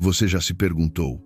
Você já se perguntou: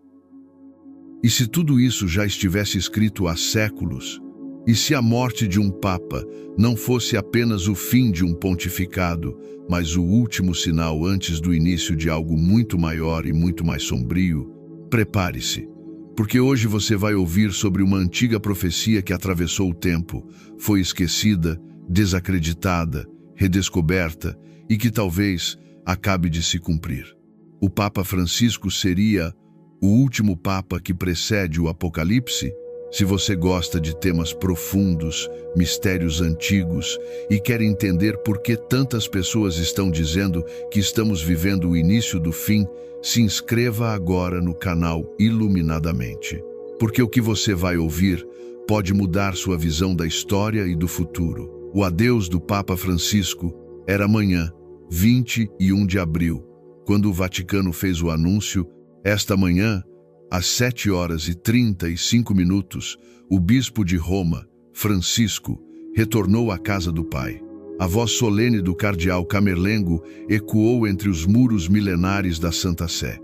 e se tudo isso já estivesse escrito há séculos? E se a morte de um papa não fosse apenas o fim de um pontificado, mas o último sinal antes do início de algo muito maior e muito mais sombrio? Prepare-se, porque hoje você vai ouvir sobre uma antiga profecia que atravessou o tempo, foi esquecida, desacreditada, redescoberta e que talvez acabe de se cumprir. O Papa Francisco seria o último Papa que precede o Apocalipse? Se você gosta de temas profundos, mistérios antigos e quer entender por que tantas pessoas estão dizendo que estamos vivendo o início do fim, se inscreva agora no canal Iluminadamente. Porque o que você vai ouvir pode mudar sua visão da história e do futuro. O adeus do Papa Francisco era amanhã, 21 de abril, quando o Vaticano fez o anúncio. Esta manhã, às 7h35, o bispo de Roma, Francisco, retornou à casa do Pai. A voz solene do cardeal Camerlengo ecoou entre os muros milenares da Santa Sé.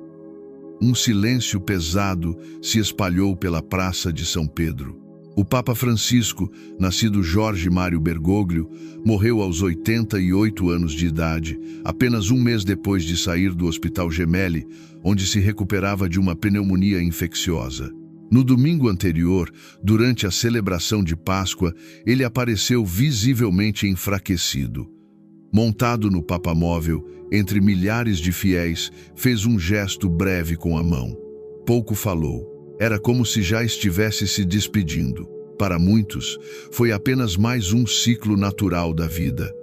Um silêncio pesado se espalhou pela Praça de São Pedro. O Papa Francisco, nascido Jorge Mário Bergoglio, morreu aos 88 anos de idade, apenas um mês depois de sair do Hospital Gemelli, onde se recuperava de uma pneumonia infecciosa. No domingo anterior, durante a celebração de Páscoa, ele apareceu visivelmente enfraquecido. Montado no papamóvel, entre milhares de fiéis, fez um gesto breve com a mão. Pouco falou. Era como se já estivesse se despedindo. Para muitos, foi apenas mais um ciclo natural da vida.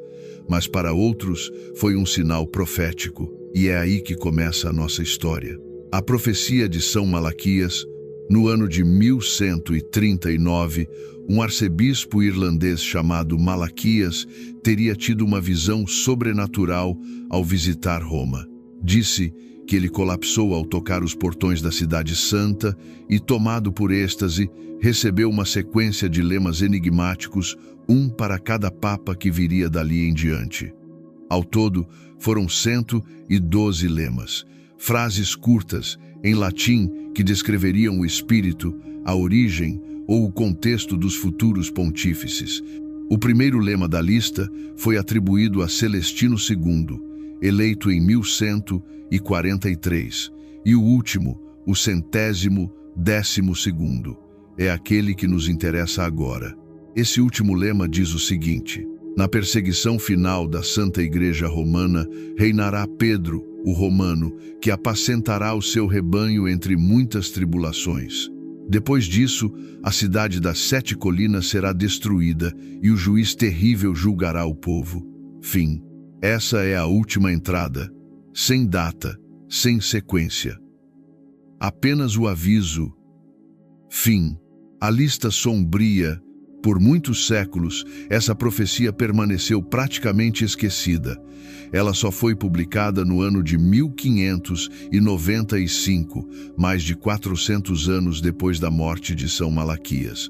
Mas para outros, foi um sinal profético. E é aí que começa a nossa história. A profecia de São Malaquias, no ano de 1139, um arcebispo irlandês chamado Malaquias teria tido uma visão sobrenatural ao visitar Roma. Disse que ele colapsou ao tocar os portões da cidade santa e, tomado por êxtase, recebeu uma sequência de lemas enigmáticos, um para cada papa que viria dali em diante. Ao todo, foram 112 lemas, frases curtas, em latim, que descreveriam o espírito, a origem ou o contexto dos futuros pontífices. O primeiro lema da lista foi atribuído a Celestino II, eleito em 1143, e o último, o 112º, é aquele que nos interessa agora. Esse último lema diz o seguinte: na perseguição final da Santa Igreja Romana, reinará Pedro, o Romano, que apacentará o seu rebanho entre muitas tribulações. Depois disso, a cidade das 7 colinas será destruída e o juiz terrível julgará o povo. Fim. Essa é a última entrada, sem data, sem sequência. Apenas o aviso. Fim. A lista sombria. Por muitos séculos, essa profecia permaneceu praticamente esquecida. Ela só foi publicada no ano de 1595, mais de 400 anos depois da morte de São Malaquias.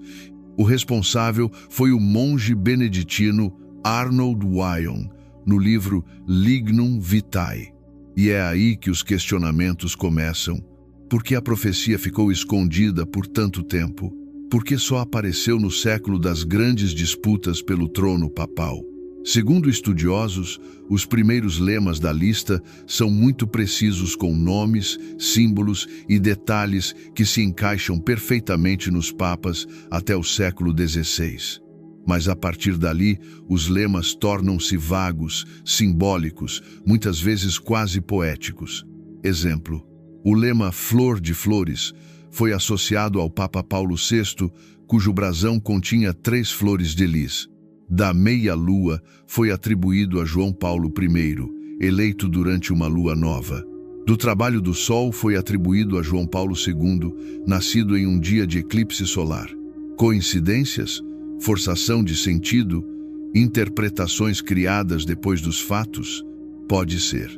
O responsável foi o monge beneditino Arnold Wyon, no livro Lignum Vitae. E é aí que os questionamentos começam. Por que a profecia ficou escondida por tanto tempo? Por que só apareceu no século das grandes disputas pelo trono papal? Segundo estudiosos, os primeiros lemas da lista são muito precisos, com nomes, símbolos e detalhes que se encaixam perfeitamente nos papas até o século XVI. Mas a partir dali, os lemas tornam-se vagos, simbólicos, muitas vezes quase poéticos. Exemplo: o lema Flor de Flores foi associado ao Papa Paulo VI, cujo brasão continha 3 flores de lis. Da meia-lua foi atribuído a João Paulo I, eleito durante uma lua nova. Do trabalho do sol foi atribuído a João Paulo II, nascido em um dia de eclipse solar. Coincidências? Forçação de sentido? Interpretações criadas depois dos fatos? Pode ser.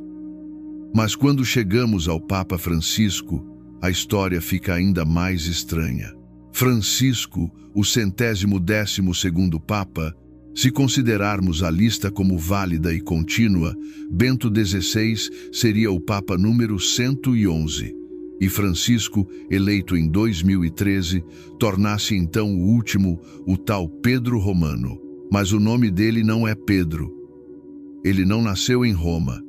Mas quando chegamos ao Papa Francisco, a história fica ainda mais estranha. Francisco, o 112º Papa, se considerarmos a lista como válida e contínua, Bento XVI seria o Papa número 111. e Francisco, eleito em 2013, tornasse então o último, o tal Pedro Romano. Mas o nome dele não é Pedro. Ele não nasceu em Roma.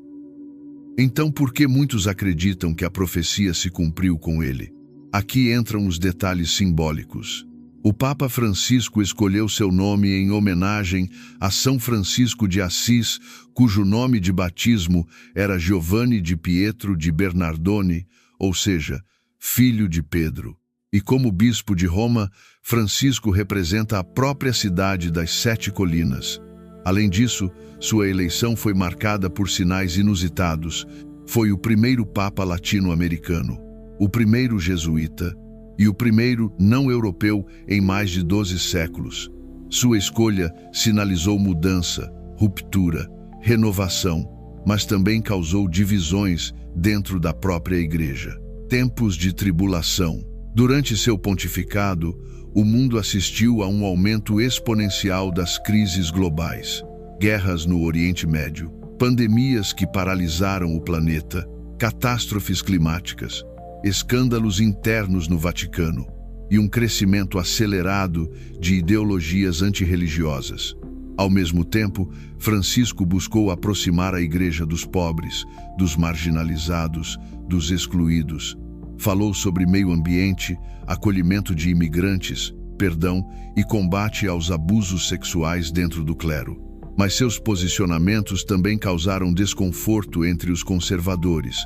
Então por que muitos acreditam que a profecia se cumpriu com ele? Aqui entram os detalhes simbólicos. O Papa Francisco escolheu seu nome em homenagem a São Francisco de Assis, cujo nome de batismo era Giovanni di Pietro di Bernardone, ou seja, filho de Pedro. E como bispo de Roma, Francisco representa a própria cidade das 7 colinas. Além disso, sua eleição foi marcada por sinais inusitados. Foi o primeiro Papa latino-americano, o primeiro jesuíta e o primeiro não-europeu em mais de 12 séculos. Sua escolha sinalizou mudança, ruptura, renovação, mas também causou divisões dentro da própria Igreja. Tempos de tribulação. Durante seu pontificado, o mundo assistiu a um aumento exponencial das crises globais. Guerras no Oriente Médio, pandemias que paralisaram o planeta, catástrofes climáticas, escândalos internos no Vaticano e um crescimento acelerado de ideologias antirreligiosas. Ao mesmo tempo, Francisco buscou aproximar a Igreja dos pobres, dos marginalizados, dos excluídos. Falou sobre meio ambiente, acolhimento de imigrantes, perdão e combate aos abusos sexuais dentro do clero. Mas seus posicionamentos também causaram desconforto entre os conservadores,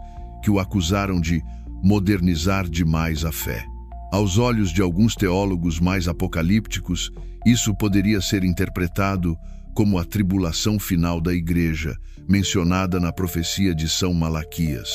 que o acusaram de modernizar demais a fé. Aos olhos de alguns teólogos mais apocalípticos, isso poderia ser interpretado como a tribulação final da Igreja, mencionada na profecia de São Malaquias.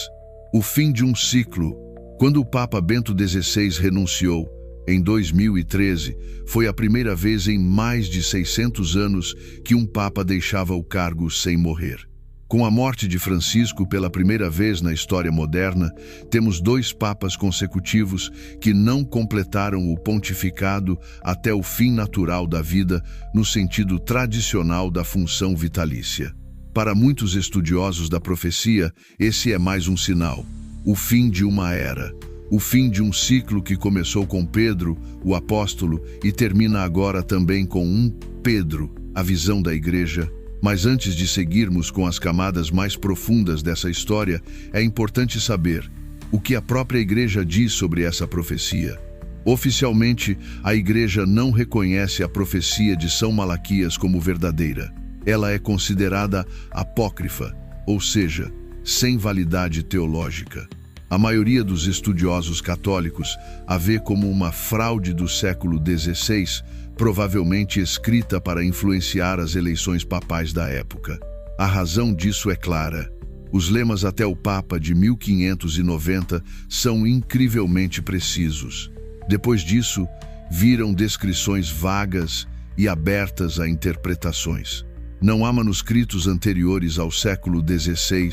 O fim de um ciclo. Quando o Papa Bento XVI renunciou, em 2013, foi a primeira vez em mais de 600 anos que um Papa deixava o cargo sem morrer. Com a morte de Francisco pela primeira vez na história moderna, temos 2 papas consecutivos que não completaram o pontificado até o fim natural da vida, no sentido tradicional da função vitalícia. Para muitos estudiosos da profecia, esse é mais um sinal, o fim de uma era, o fim de um ciclo que começou com Pedro, o apóstolo, e termina agora também com um Pedro, a visão da Igreja. Mas antes de seguirmos com as camadas mais profundas dessa história, é importante saber o que a própria Igreja diz sobre essa profecia. Oficialmente, a Igreja não reconhece a profecia de São Malaquias como verdadeira. Ela é considerada apócrifa, ou seja, sem validade teológica. A maioria dos estudiosos católicos a vê como uma fraude do século XVI, provavelmente escrita para influenciar as eleições papais da época. A razão disso é clara. Os lemas até o Papa de 1590 são incrivelmente precisos. Depois disso, viram descrições vagas e abertas a interpretações. Não há manuscritos anteriores ao século XVI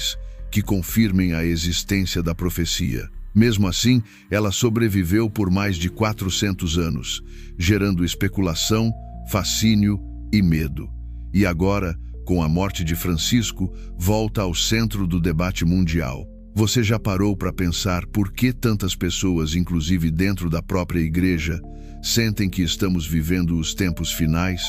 que confirmem a existência da profecia. Mesmo assim, ela sobreviveu por mais de 400 anos, gerando especulação, fascínio e medo. E agora, com a morte de Francisco, volta ao centro do debate mundial. Você já parou para pensar por que tantas pessoas, inclusive dentro da própria Igreja, sentem que estamos vivendo os tempos finais?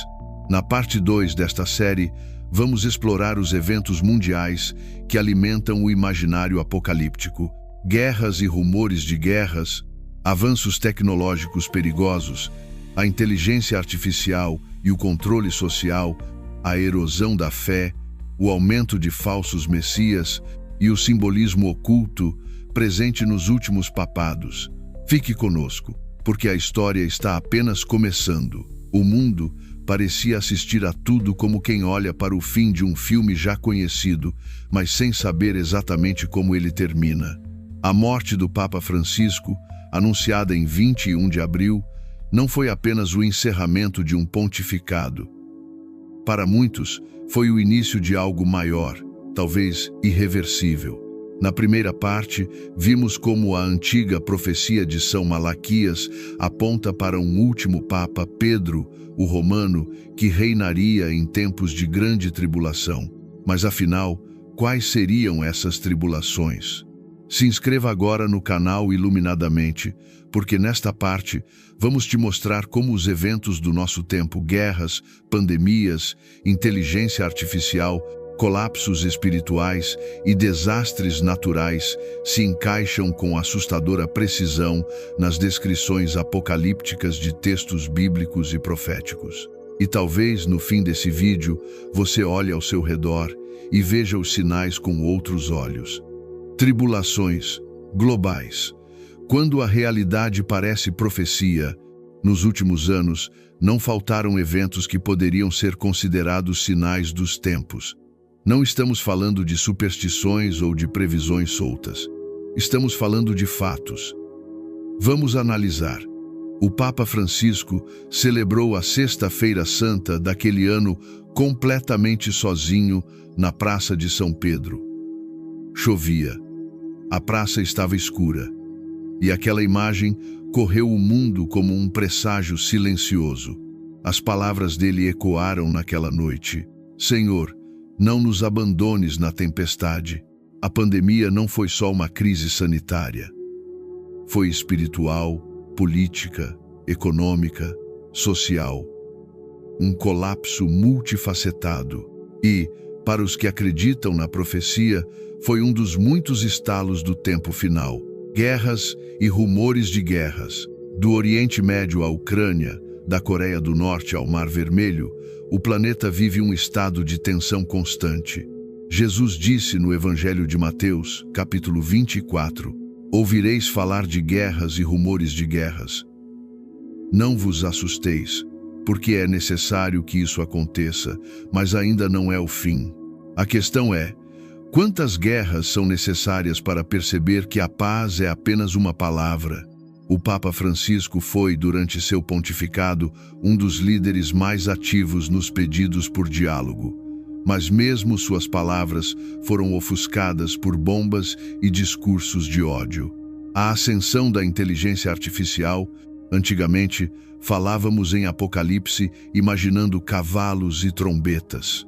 Na parte 2 desta série, vamos explorar os eventos mundiais que alimentam o imaginário apocalíptico. Guerras e rumores de guerras, avanços tecnológicos perigosos, a inteligência artificial e o controle social, a erosão da fé, o aumento de falsos messias e o simbolismo oculto presente nos últimos papados. Fique conosco, porque a história está apenas começando. O mundo parecia assistir a tudo como quem olha para o fim de um filme já conhecido, mas sem saber exatamente como ele termina. A morte do Papa Francisco, anunciada em 21 de abril, não foi apenas o encerramento de um pontificado. Para muitos, foi o início de algo maior, talvez irreversível. Na primeira parte, vimos como a antiga profecia de São Malaquias aponta para um último Papa, Pedro, o Romano, que reinaria em tempos de grande tribulação. Mas afinal, quais seriam essas tribulações? Se inscreva agora no canal Iluminadamente, porque nesta parte vamos te mostrar como os eventos do nosso tempo, guerras, pandemias, inteligência artificial, colapsos espirituais e desastres naturais se encaixam com assustadora precisão nas descrições apocalípticas de textos bíblicos e proféticos. E talvez no fim desse vídeo você olhe ao seu redor e veja os sinais com outros olhos. Tribulações globais. Quando a realidade parece profecia, nos últimos anos não faltaram eventos que poderiam ser considerados sinais dos tempos. Não estamos falando de superstições ou de previsões soltas. Estamos falando de fatos. Vamos analisar. O Papa Francisco celebrou a Sexta-feira Santa daquele ano completamente sozinho na Praça de São Pedro. Chovia. A praça estava escura. E aquela imagem correu o mundo como um presságio silencioso. As palavras dele ecoaram naquela noite. Senhor, não nos abandones na tempestade. A pandemia não foi só uma crise sanitária. Foi espiritual, política, econômica, social. Um colapso multifacetado. E, para os que acreditam na profecia, foi um dos muitos estalos do tempo final. Guerras e rumores de guerras. Do Oriente Médio à Ucrânia, da Coreia do Norte ao Mar Vermelho, o planeta vive um estado de tensão constante. Jesus disse no Evangelho de Mateus, capítulo 24, ouvireis falar de guerras e rumores de guerras. Não vos assusteis, porque é necessário que isso aconteça, mas ainda não é o fim. A questão é, quantas guerras são necessárias para perceber que a paz é apenas uma palavra? O Papa Francisco foi, durante seu pontificado, um dos líderes mais ativos nos pedidos por diálogo. Mas mesmo suas palavras foram ofuscadas por bombas e discursos de ódio. A ascensão da inteligência artificial. Antigamente, falávamos em Apocalipse imaginando cavalos e trombetas.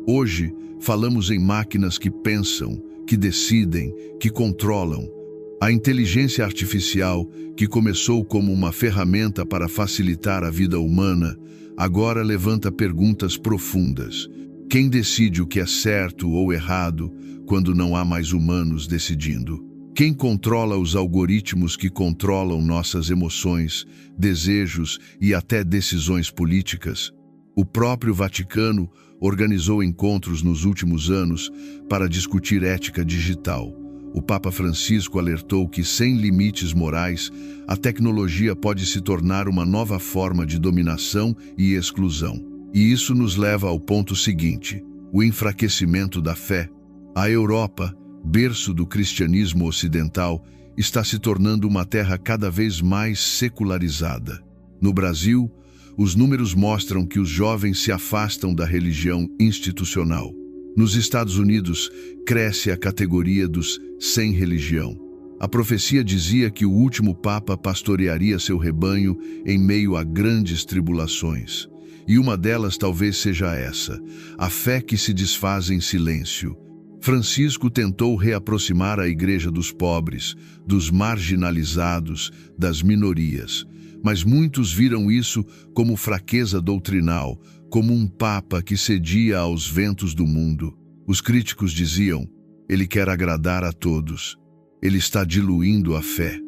Hoje, falamos em máquinas que pensam, que decidem, que controlam. A inteligência artificial, que começou como uma ferramenta para facilitar a vida humana, agora levanta perguntas profundas. Quem decide o que é certo ou errado quando não há mais humanos decidindo? Quem controla os algoritmos que controlam nossas emoções, desejos e até decisões políticas? O próprio Vaticano organizou encontros nos últimos anos para discutir ética digital. O Papa Francisco alertou que, sem limites morais, a tecnologia pode se tornar uma nova forma de dominação e exclusão. E isso nos leva ao ponto seguinte: o enfraquecimento da fé. A Europa, berço do cristianismo ocidental, está se tornando uma terra cada vez mais secularizada. No Brasil, os números mostram que os jovens se afastam da religião institucional. Nos Estados Unidos, cresce a categoria dos sem religião. A profecia dizia que o último Papa pastorearia seu rebanho em meio a grandes tribulações. E uma delas talvez seja essa: a fé que se desfaz em silêncio. Francisco tentou reaproximar a igreja dos pobres, dos marginalizados, das minorias. Mas muitos viram isso como fraqueza doutrinal, como um papa que cedia aos ventos do mundo. Os críticos diziam: ele quer agradar a todos. Ele está diluindo a fé.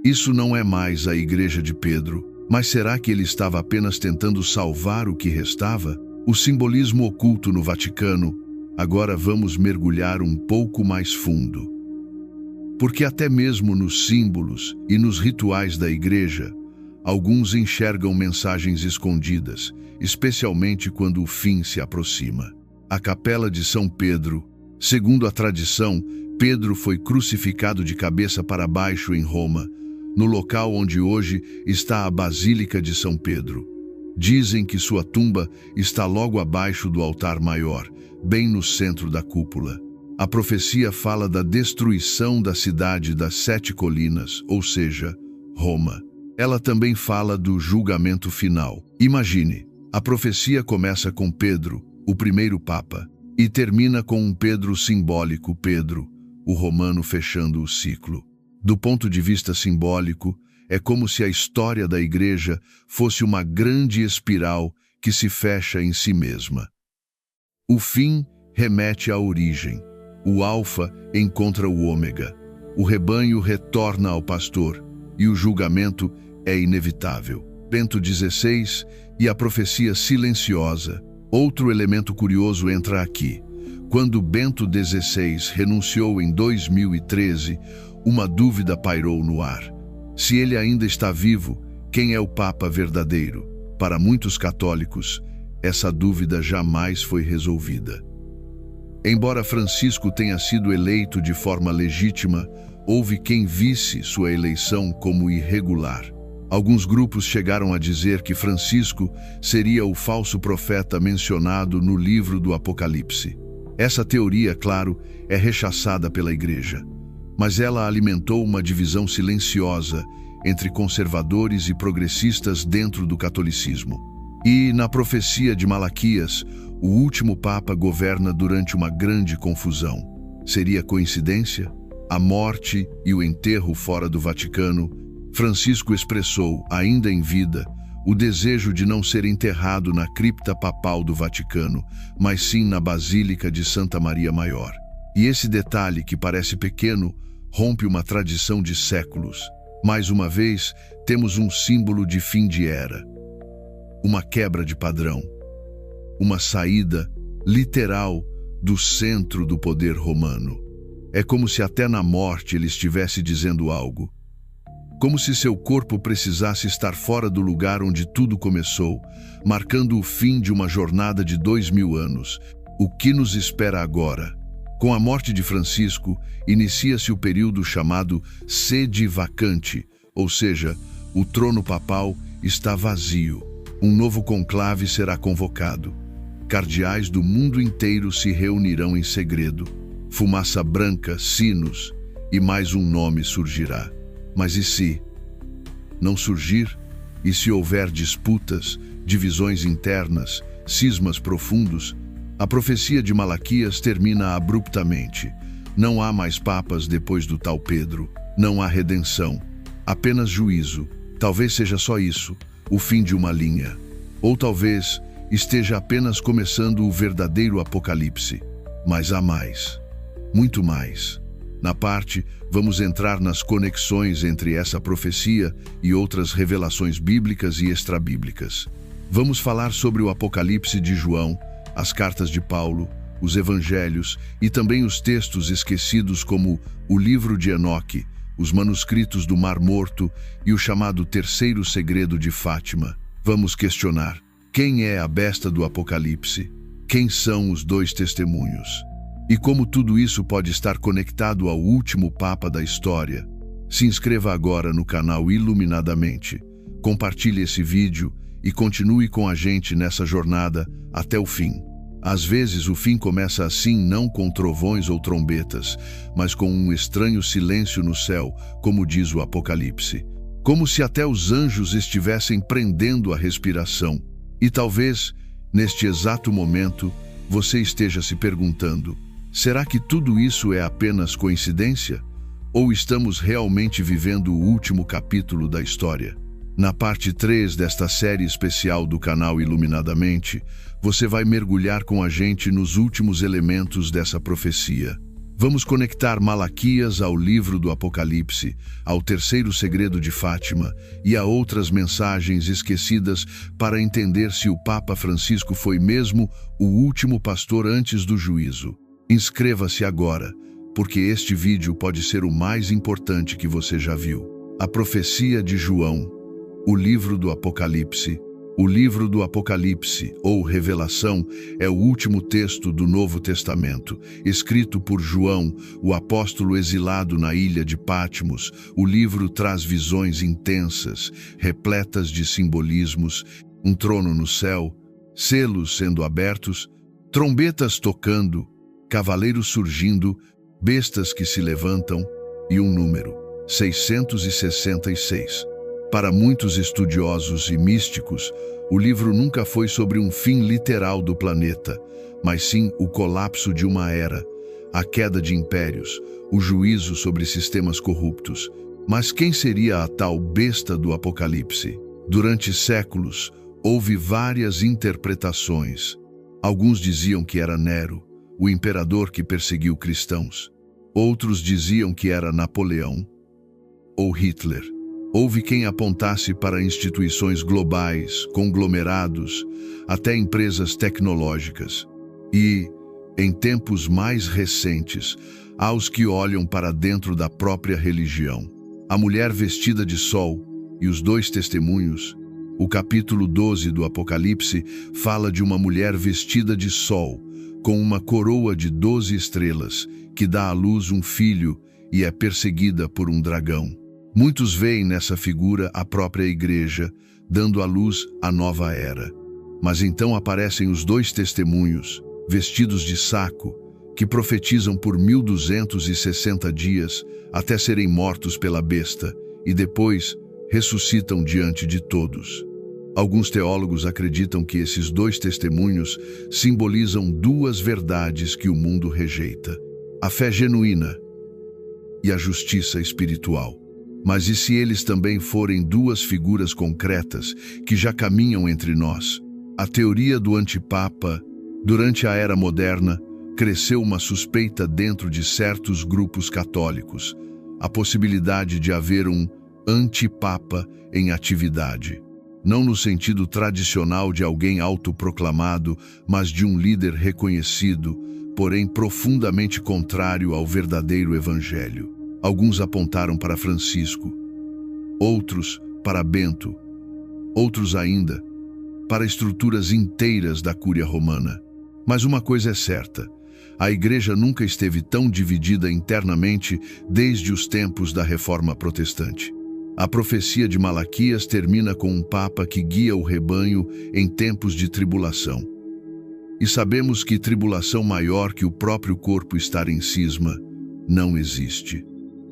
Isso não é mais a igreja de Pedro, mas será que ele estava apenas tentando salvar o que restava? O simbolismo oculto no Vaticano. Agora vamos mergulhar um pouco mais fundo. Porque até mesmo nos símbolos e nos rituais da igreja, alguns enxergam mensagens escondidas, especialmente quando o fim se aproxima. A Capela de São Pedro. Segundo a tradição, Pedro foi crucificado de cabeça para baixo em Roma, no local onde hoje está a Basílica de São Pedro. Dizem que sua tumba está logo abaixo do altar maior, bem no centro da cúpula. A profecia fala da destruição da cidade das 7 colinas, ou seja, Roma. Ela também fala do julgamento final. Imagine, a profecia começa com Pedro, o primeiro Papa, e termina com um Pedro simbólico, Pedro, o romano fechando o ciclo. Do ponto de vista simbólico, é como se a história da Igreja fosse uma grande espiral que se fecha em si mesma. O fim remete à origem. O alfa encontra o ômega. O rebanho retorna ao pastor e o julgamento é inevitável. Bento XVI e a profecia silenciosa. Outro elemento curioso entra aqui. Quando Bento XVI renunciou em 2013, uma dúvida pairou no ar. Se ele ainda está vivo, quem é o Papa verdadeiro? Para muitos católicos, essa dúvida jamais foi resolvida. Embora Francisco tenha sido eleito de forma legítima, houve quem visse sua eleição como irregular. Alguns grupos chegaram a dizer que Francisco seria o falso profeta mencionado no livro do Apocalipse. Essa teoria, claro, é rechaçada pela Igreja, mas ela alimentou uma divisão silenciosa entre conservadores e progressistas dentro do catolicismo. E, na profecia de Malaquias, o último Papa governa durante uma grande confusão. Seria coincidência? A morte e o enterro fora do Vaticano, Francisco expressou, ainda em vida, o desejo de não ser enterrado na cripta papal do Vaticano, mas sim na Basílica de Santa Maria Maior. E esse detalhe, que parece pequeno, rompe uma tradição de séculos. Mais uma vez, temos um símbolo de fim de era. Uma quebra de padrão. Uma saída, literal, do centro do poder romano. É como se até na morte ele estivesse dizendo algo. Como se seu corpo precisasse estar fora do lugar onde tudo começou, marcando o fim de uma jornada de 2000 anos. O que nos espera agora? Com a morte de Francisco, inicia-se o período chamado sede vacante, ou seja, o trono papal está vazio. Um novo conclave será convocado. Cardeais do mundo inteiro se reunirão em segredo. Fumaça branca, sinos, e mais um nome surgirá. Mas e se não surgir? E se houver disputas, divisões internas, cismas profundos? A profecia de Malaquias termina abruptamente. Não há mais papas depois do tal Pedro. Não há redenção. Apenas juízo. Talvez seja só isso, o fim de uma linha. Ou talvez esteja apenas começando o verdadeiro apocalipse. Mas há mais. Muito mais. Na parte, vamos entrar nas conexões entre essa profecia e outras revelações bíblicas e extrabíblicas. Vamos falar sobre o Apocalipse de João, as cartas de Paulo, os evangelhos e também os textos esquecidos como o livro de Enoque, os manuscritos do Mar Morto e o chamado terceiro segredo de Fátima. Vamos questionar: quem é a besta do Apocalipse? Quem são os dois testemunhos? E como tudo isso pode estar conectado ao último Papa da história? Se inscreva agora no canal Iluminadamente, compartilhe esse vídeo e continue com a gente nessa jornada até o fim. Às vezes o fim começa assim, não com trovões ou trombetas, mas com um estranho silêncio no céu, como diz o Apocalipse. Como se até os anjos estivessem prendendo a respiração. E talvez, neste exato momento, você esteja se perguntando: será que tudo isso é apenas coincidência? Ou estamos realmente vivendo o último capítulo da história? Na parte 3 desta série especial do canal Iluminadamente, você vai mergulhar com a gente nos últimos elementos dessa profecia. Vamos conectar Malaquias ao livro do Apocalipse, ao terceiro segredo de Fátima e a outras mensagens esquecidas para entender se o Papa Francisco foi mesmo o último pastor antes do juízo. Inscreva-se agora, porque este vídeo pode ser o mais importante que você já viu. A profecia de João, o livro do Apocalipse. O livro do Apocalipse, ou Revelação, é o último texto do Novo Testamento, escrito por João, o apóstolo exilado na ilha de Patmos. O livro traz visões intensas, repletas de simbolismos, um trono no céu, selos sendo abertos, trombetas tocando, cavaleiros surgindo, bestas que se levantam e um número, 666. Para muitos estudiosos e místicos, o livro nunca foi sobre um fim literal do planeta, mas sim o colapso de uma era, a queda de impérios, o juízo sobre sistemas corruptos. Mas quem seria a tal besta do Apocalipse? Durante séculos, houve várias interpretações. Alguns diziam que era Nero, o imperador que perseguiu cristãos. Outros diziam que era Napoleão ou Hitler. Houve quem apontasse para instituições globais, conglomerados, até empresas tecnológicas. E, em tempos mais recentes, há os que olham para dentro da própria religião. A mulher vestida de sol e os dois testemunhos. O capítulo 12 do Apocalipse fala de uma mulher vestida de sol, com uma coroa de 12 estrelas, que dá à luz um filho e é perseguida por um dragão. Muitos veem nessa figura a própria igreja, dando à luz a nova era. Mas então aparecem os dois testemunhos, vestidos de saco, que profetizam por 1260 dias, até serem mortos pela besta, e depois ressuscitam diante de todos. Alguns teólogos acreditam que esses dois testemunhos simbolizam duas verdades que o mundo rejeita: a fé genuína e a justiça espiritual. Mas e se eles também forem duas figuras concretas que já caminham entre nós? A teoria do antipapa, durante a Era Moderna, cresceu uma suspeita dentro de certos grupos católicos, a possibilidade de haver um antipapa em atividade. Não no sentido tradicional de alguém autoproclamado, mas de um líder reconhecido, porém profundamente contrário ao verdadeiro evangelho. Alguns apontaram para Francisco, outros para Bento, outros ainda para estruturas inteiras da Cúria Romana. Mas uma coisa é certa: a Igreja nunca esteve tão dividida internamente desde os tempos da Reforma Protestante. A profecia de Malaquias termina com um Papa que guia o rebanho em tempos de tribulação. E sabemos que tribulação maior que o próprio corpo estar em cisma não existe.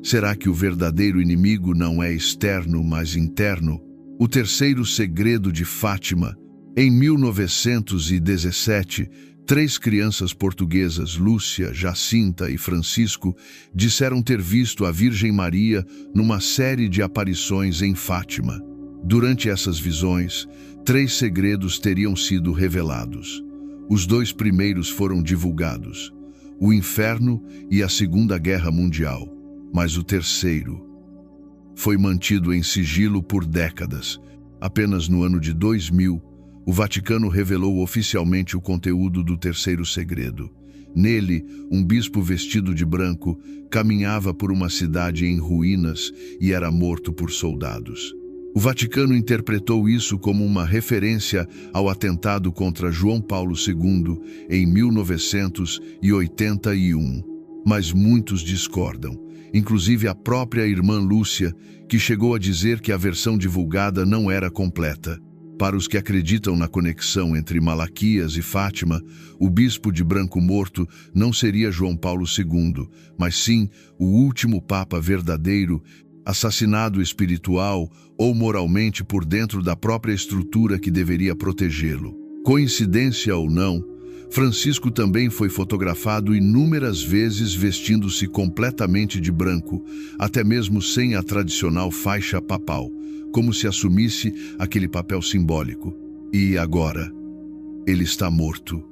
Será que o verdadeiro inimigo não é externo, mas interno? O terceiro segredo de Fátima. Em 1917, 3 crianças portuguesas, Lúcia, Jacinta e Francisco, disseram ter visto a Virgem Maria numa série de aparições em Fátima. Durante essas visões, 3 segredos teriam sido revelados. Os 2 primeiros foram divulgados: o inferno e a Segunda Guerra Mundial. Mas o terceiro foi mantido em sigilo por décadas. Apenas no ano de 2000, o Vaticano revelou oficialmente o conteúdo do terceiro segredo. Nele, um bispo vestido de branco caminhava por uma cidade em ruínas e era morto por soldados. O Vaticano interpretou isso como uma referência ao atentado contra João Paulo II em 1981. Mas muitos discordam, inclusive a própria irmã Lúcia, que chegou a dizer que a versão divulgada não era completa. Para os que acreditam na conexão entre Malaquias e Fátima, o bispo de branco morto não seria João Paulo II, mas sim o último Papa verdadeiro, assassinado espiritual ou moralmente por dentro da própria estrutura que deveria protegê-lo. Coincidência ou não, Francisco também foi fotografado inúmeras vezes vestindo-se completamente de branco, até mesmo sem a tradicional faixa papal, como se assumisse aquele papel simbólico. E agora, ele está morto.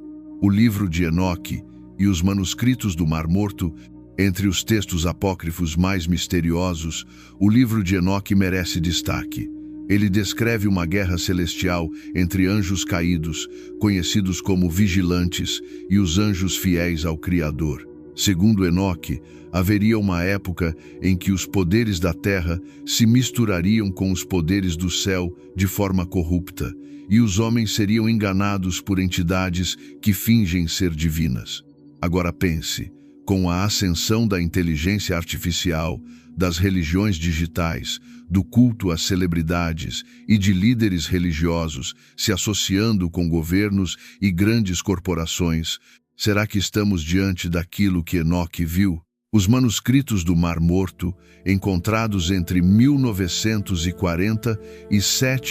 O livro de Enoque e os manuscritos do Mar Morto, entre os textos apócrifos mais misteriosos, o livro de Enoque merece destaque. Ele descreve uma guerra celestial entre anjos caídos, conhecidos como vigilantes, e os anjos fiéis ao Criador. Segundo Enoque, haveria uma época em que os poderes da terra se misturariam com os poderes do céu de forma corrupta, e os homens seriam enganados por entidades que fingem ser divinas. Agora pense, com a ascensão da inteligência artificial, das religiões digitais, do culto às celebridades e de líderes religiosos se associando com governos e grandes corporações, será que estamos diante daquilo que Enoque viu? Os manuscritos do Mar Morto, encontrados entre 1940 e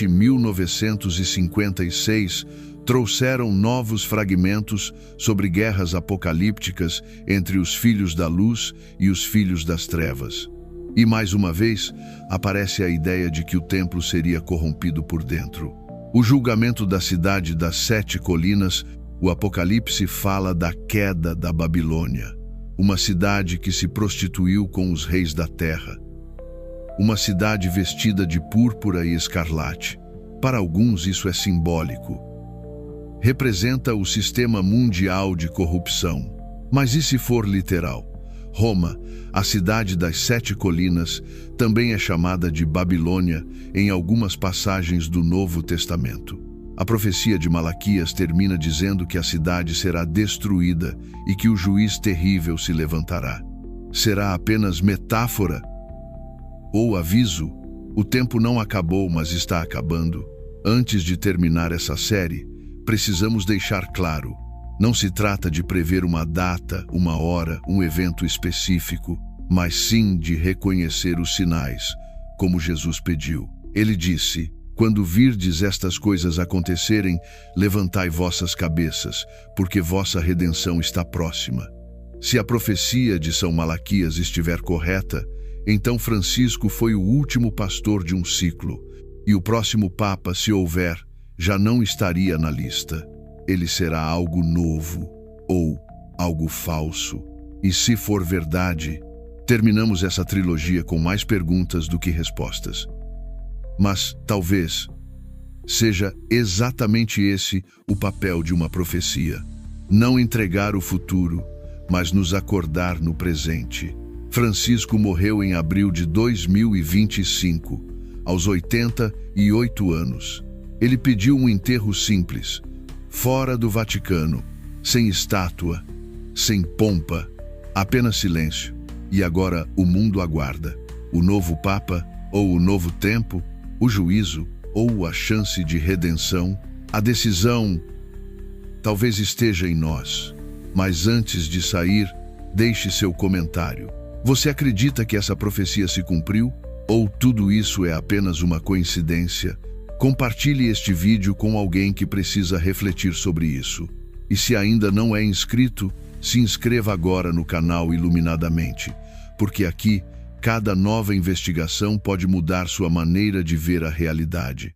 1956, Trouxeram novos fragmentos sobre guerras apocalípticas entre os filhos da luz e os filhos das trevas. E mais uma vez, aparece a ideia de que o templo seria corrompido por dentro. O julgamento da cidade das 7 colinas, o Apocalipse fala da queda da Babilônia, uma cidade que se prostituiu com os reis da terra. Uma cidade vestida de púrpura e escarlate. Para alguns isso é simbólico. Representa o sistema mundial de corrupção. Mas e se for literal? Roma, a cidade das 7 colinas, também é chamada de Babilônia em algumas passagens do Novo Testamento. A profecia de Malaquias termina dizendo que a cidade será destruída e que o juiz terrível se levantará. Será apenas metáfora ou aviso? O tempo não acabou, mas está acabando. Antes de terminar essa série, precisamos deixar claro: não se trata de prever uma data, uma hora, um evento específico, mas sim de reconhecer os sinais, como Jesus pediu. Ele disse: quando virdes estas coisas acontecerem, levantai vossas cabeças, porque vossa redenção está próxima. Se a profecia de São Malaquias estiver correta, então Francisco foi o último pastor de um ciclo, e o próximo Papa, se houver, já não estaria na lista. Ele será algo novo ou algo falso. E se for verdade, terminamos essa trilogia com mais perguntas do que respostas. Mas, talvez, seja exatamente esse o papel de uma profecia. Não entregar o futuro, mas nos acordar no presente. Francisco morreu em abril de 2025, aos 88 anos. Ele pediu um enterro simples, fora do Vaticano, sem estátua, sem pompa, apenas silêncio. E agora o mundo aguarda o novo Papa, ou o novo tempo, o juízo, ou a chance de redenção. A decisão talvez esteja em nós. Mas antes de sair, deixe seu comentário. Você acredita que essa profecia se cumpriu? Ou tudo isso é apenas uma coincidência? Compartilhe este vídeo com alguém que precisa refletir sobre isso. E se ainda não é inscrito, se inscreva agora no canal Iluminadamente, porque aqui, cada nova investigação pode mudar sua maneira de ver a realidade.